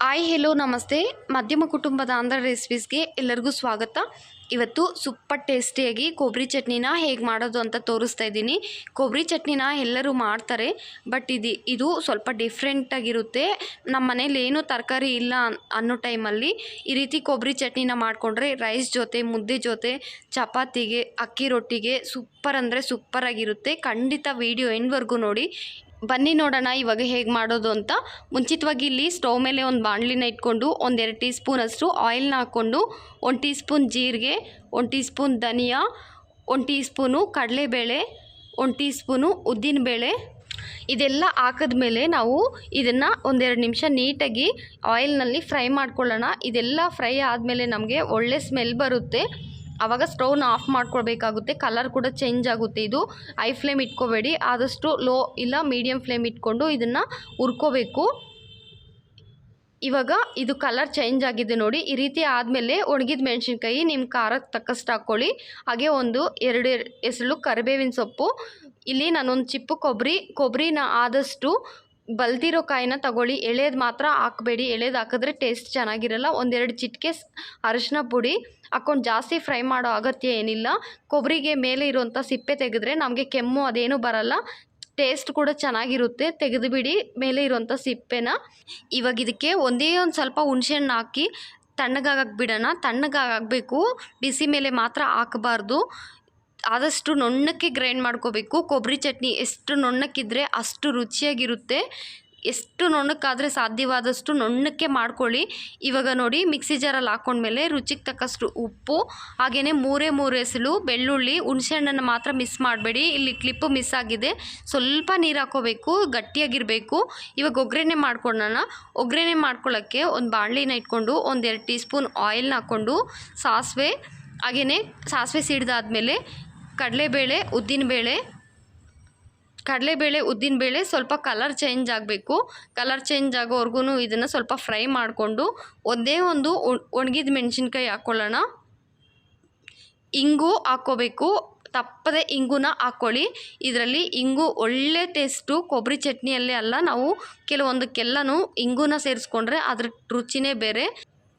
Hi hello ನಮಸ್ತೆ. ಮಧ್ಯಮ ಕುಟುಂಬದ ಆಂಧ್ರ ರೆಸಿಪೀಸ್ಗೆ ಎಲ್ಲರಿಗೂ ಸ್ವಾಗತ. ಇವತ್ತು ಸೂಪರ್ ಟೇಸ್ಟಿಯಾಗಿ ಕೊಬ್ಬರಿ ಚಟ್ನಿನ ಹೇಗೆ ಮಾಡೋದು ಅಂತ ತೋರಿಸ್ತಾ ಇದ್ದೀನಿ. ಕೊಬ್ಬರಿ ಚಟ್ನಿನ ಎಲ್ಲರೂ ಮಾಡ್ತಾರೆ, ಬಟ್ ಇದು ಸ್ವಲ್ಪ ಡಿಫ್ರೆಂಟಾಗಿರುತ್ತೆ. ನಮ್ಮ ಮನೇಲಿ ಏನೂ ತರಕಾರಿ ಇಲ್ಲ ಅನ್ನೋ ಟೈಮಲ್ಲಿ ಈ ರೀತಿ ಕೊಬ್ಬರಿ ಚಟ್ನಿನ ಮಾಡಿಕೊಂಡ್ರೆ ರೈಸ್ ಜೊತೆ, ಮುದ್ದೆ ಜೊತೆ, ಚಪಾತಿಗೆ, ಅಕ್ಕಿ ರೊಟ್ಟಿಗೆ ಸೂಪರ್ ಅಂದರೆ ಸೂಪರಾಗಿರುತ್ತೆ. ಖಂಡಿತ ವಿಡಿಯೋ ಎಂಡ್ವರೆಗೂ ನೋಡಿ. ಬನ್ನಿ ನೋಡೋಣ ಇವಾಗ ಹೇಗೆ ಮಾಡೋದು ಅಂತ. ಮುಂಚಿತವಾಗಿ ಇಲ್ಲಿ ಸ್ಟವ್ ಮೇಲೆ ಒಂದು ಬಾಣಲಿನ ಇಟ್ಕೊಂಡು 1-2 ಟೀ ಸ್ಪೂನಷ್ಟು ಆಯಿಲ್ನ ಹಾಕ್ಕೊಂಡು 1 ಟೀ ಸ್ಪೂನ್ ಜೀರಿಗೆ, 1 ಟೀ ಸ್ಪೂನ್ ಧನಿಯಾ, 1 ಟೀ ಸ್ಪೂನು ಕಡಲೆಬೇಳೆ, 1 ಟೀ ಸ್ಪೂನು ಉದ್ದಿನಬೇಳೆ ಇದೆಲ್ಲ ಹಾಕಿದ್ಮೇಲೆ ನಾವು ಇದನ್ನು 1-2 ನಿಮಿಷ ನೀಟಾಗಿ ಆಯಿಲ್ನಲ್ಲಿ ಫ್ರೈ ಮಾಡ್ಕೊಳ್ಳೋಣ. ಇದೆಲ್ಲ ಫ್ರೈ ಆದಮೇಲೆ ನಮಗೆ ಒಳ್ಳೆ ಸ್ಮೆಲ್ ಬರುತ್ತೆ. ಆವಾಗ ಸ್ಟವ್ನ ಆಫ್ ಮಾಡ್ಕೊಳ್ಬೇಕಾಗುತ್ತೆ. ಕಲರ್ ಕೂಡ ಚೇಂಜ್ ಆಗುತ್ತೆ. ಇದು ಹೈ ಫ್ಲೇಮ್ ಇಟ್ಕೋಬೇಡಿ, ಆದಷ್ಟು ಲೋ ಇಲ್ಲ ಮೀಡಿಯಮ್ ಫ್ಲೇಮ್ ಇಟ್ಕೊಂಡು ಇದನ್ನು ಹುರ್ಕೋಬೇಕು. ಇವಾಗ ಇದು ಕಲರ್ ಚೇಂಜ್ ಆಗಿದೆ ನೋಡಿ. ಈ ರೀತಿ ಆದಮೇಲೆ ಒಣಗಿದ ಮೆಣಸಿನ್ಕಾಯಿ ನಿಮ್ಮ ಖಾರಕ್ಕೆ ತಕ್ಕಷ್ಟು ಹಾಕ್ಕೊಳ್ಳಿ. ಹಾಗೆ 1-2 ಎಸಳು ಕರಿಬೇವಿನ ಸೊಪ್ಪು. ಇಲ್ಲಿ ನಾನೊಂದು ಚಿಪ್ಪು ಕೊಬ್ಬರಿನ ಆದಷ್ಟು ಬಲ್ದಿರೋ ಕಾಯಿನ ತಗೊಳ್ಳಿ. ಎಳೆದು ಮಾತ್ರ ಹಾಕಬೇಡಿ, ಎಳೆದು ಹಾಕಿದ್ರೆ ಟೇಸ್ಟ್ ಚೆನ್ನಾಗಿರಲ್ಲ. 1-2 ಚಿಟಿಕೆ ಅರಿಶಿನ ಪುಡಿ ಹಾಕ್ಕೊಂಡು ಜಾಸ್ತಿ ಫ್ರೈ ಮಾಡೋ ಅಗತ್ಯ ಏನಿಲ್ಲ. ಕೊಬ್ಬರಿಗೆ ಮೇಲೆ ಇರುವಂಥ ಸಿಪ್ಪೆ ತೆಗೆದ್ರೆ ನಮಗೆ ಕೆಮ್ಮು ಅದೇನೂ ಬರಲ್ಲ, ಟೇಸ್ಟ್ ಕೂಡ ಚೆನ್ನಾಗಿರುತ್ತೆ. ತೆಗೆದುಬಿಡಿ ಮೇಲೆ ಇರುವಂಥ ಸಿಪ್ಪೆನ. ಇವಾಗ ಇದಕ್ಕೆ ಒಂದೇ ಒಂದು ಸ್ವಲ್ಪ ಹುಣಸೆಹಣ್ಣು ಹಾಕಿ ತಣ್ಣಗಾಗಕ್ಕೆ ಬಿಡೋಣ. ತಣ್ಣಗಾಗಬೇಕು, ಬಿಸಿ ಮೇಲೆ ಮಾತ್ರ ಹಾಕಬಾರ್ದು. ಆದಷ್ಟು ನುಣ್ಣಕ್ಕೆ ಗ್ರೈಂಡ್ ಮಾಡ್ಕೋಬೇಕು. ಕೊಬ್ಬರಿ ಚಟ್ನಿ ಎಷ್ಟು ನುಣ್ಣಕ್ಕಿದ್ರೆ ಅಷ್ಟು ರುಚಿಯಾಗಿರುತ್ತೆ. ಎಷ್ಟು ನುಣ್ಣಕ್ಕಾದರೆ ಸಾಧ್ಯವಾದಷ್ಟು ನುಣ್ಣಕ್ಕೆ ಮಾಡ್ಕೊಳ್ಳಿ. ಇವಾಗ ನೋಡಿ ಮಿಕ್ಸಿ ಜಾರಲ್ಲಿ ಹಾಕ್ಕೊಂಡ್ಮೇಲೆ ರುಚಿಗೆ ತಕ್ಕಷ್ಟು ಉಪ್ಪು, ಹಾಗೆಯೇ 3 ಎಸಳು ಬೆಳ್ಳುಳ್ಳಿ, ಹುಣಸೆಹಣ್ಣನ್ನು ಮಾತ್ರ ಮಿಸ್ ಮಾಡಬೇಡಿ. ಇಲ್ಲಿ ಕ್ಲಿಪ್ಪು ಮಿಸ್ ಆಗಿದೆ. ಸ್ವಲ್ಪ ನೀರು ಹಾಕ್ಕೋಬೇಕು, ಗಟ್ಟಿಯಾಗಿರಬೇಕು. ಇವಾಗ ಒಗ್ಗರಣೆ ಮಾಡ್ಕೊಳ್ಳೋಣ. ಒಗ್ಗರಣೆ ಮಾಡ್ಕೊಳ್ಳೋಕ್ಕೆ ಒಂದು ಬಾಣಲಿನ ಇಟ್ಕೊಂಡು 1-2 ಟೀ ಸ್ಪೂನ್ ಆಯಿಲ್ನ ಹಾಕ್ಕೊಂಡು ಸಾಸಿವೆ, ಹಾಗೆಯೇ ಸಾಸಿವೆ ಸಿಡಿದಾದ್ಮೇಲೆ ಕಡಲೆಬೇಳೆ, ಉದ್ದಿನಬೇಳೆ ಸ್ವಲ್ಪ ಕಲರ್ ಚೇಂಜ್ ಆಗಬೇಕು. ಕಲರ್ ಚೇಂಜ್ ಆಗೋವರೆಗೂ ಇದನ್ನು ಸ್ವಲ್ಪ ಫ್ರೈ ಮಾಡಿಕೊಂಡು ಒಂದೇ ಒಂದು ಒಣಗಿದ ಮೆಣಸಿನ್ಕಾಯಿ ಹಾಕ್ಕೊಳ್ಳೋಣ. ಇಂಗು ಹಾಕ್ಕೋಬೇಕು, ತಪ್ಪದೆ ಇಂಗುನ ಹಾಕ್ಕೊಳ್ಳಿ. ಇದರಲ್ಲಿ ಇಂಗು ಒಳ್ಳೆ ಟೇಸ್ಟು. ಕೊಬ್ಬರಿ ಚಟ್ನಿಯಲ್ಲೇ ಅಲ್ಲ, ನಾವು ಕೆಲವೊಂದಕ್ಕೆಲ್ಲನೂ ಇಂಗುನ ಸೇರಿಸ್ಕೊಂಡ್ರೆ ಅದ್ರ ರುಚಿನೇ ಬೇರೆ.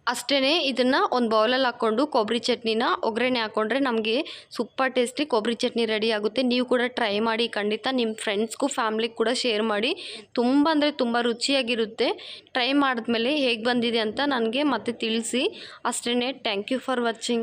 ಅಷ್ಟೇ, ಇದನ್ನು ಒಂದು ಬೌಲಲ್ಲಿ ಹಾಕ್ಕೊಂಡು ಕೊಬ್ಬರಿ ಚಟ್ನಿನ ಒಗ್ಗರಣೆ ಹಾಕ್ಕೊಂಡ್ರೆ ನಮಗೆ ಸೂಪರ್ ಟೇಸ್ಟಿ ಕೊಬ್ಬರಿ ಚಟ್ನಿ ರೆಡಿ ಆಗುತ್ತೆ. ನೀವು ಕೂಡ ಟ್ರೈ ಮಾಡಿ ಖಂಡಿತ. ನಿಮ್ಮ ಫ್ರೆಂಡ್ಸ್ಗೂ ಫ್ಯಾಮ್ಲಿಗೆ ಕೂಡ ಶೇರ್ ಮಾಡಿ. ತುಂಬ ಅಂದರೆ ತುಂಬ ರುಚಿಯಾಗಿರುತ್ತೆ. ಟ್ರೈ ಮಾಡಿದ್ಮೇಲೆ ಹೇಗೆ ಬಂದಿದೆ ಅಂತ ನನಗೆ ಮತ್ತೆ ತಿಳಿಸಿ. ಅಷ್ಟೇ, ಥ್ಯಾಂಕ್ ಯು ಫಾರ್ ವಾಚಿಂಗ್.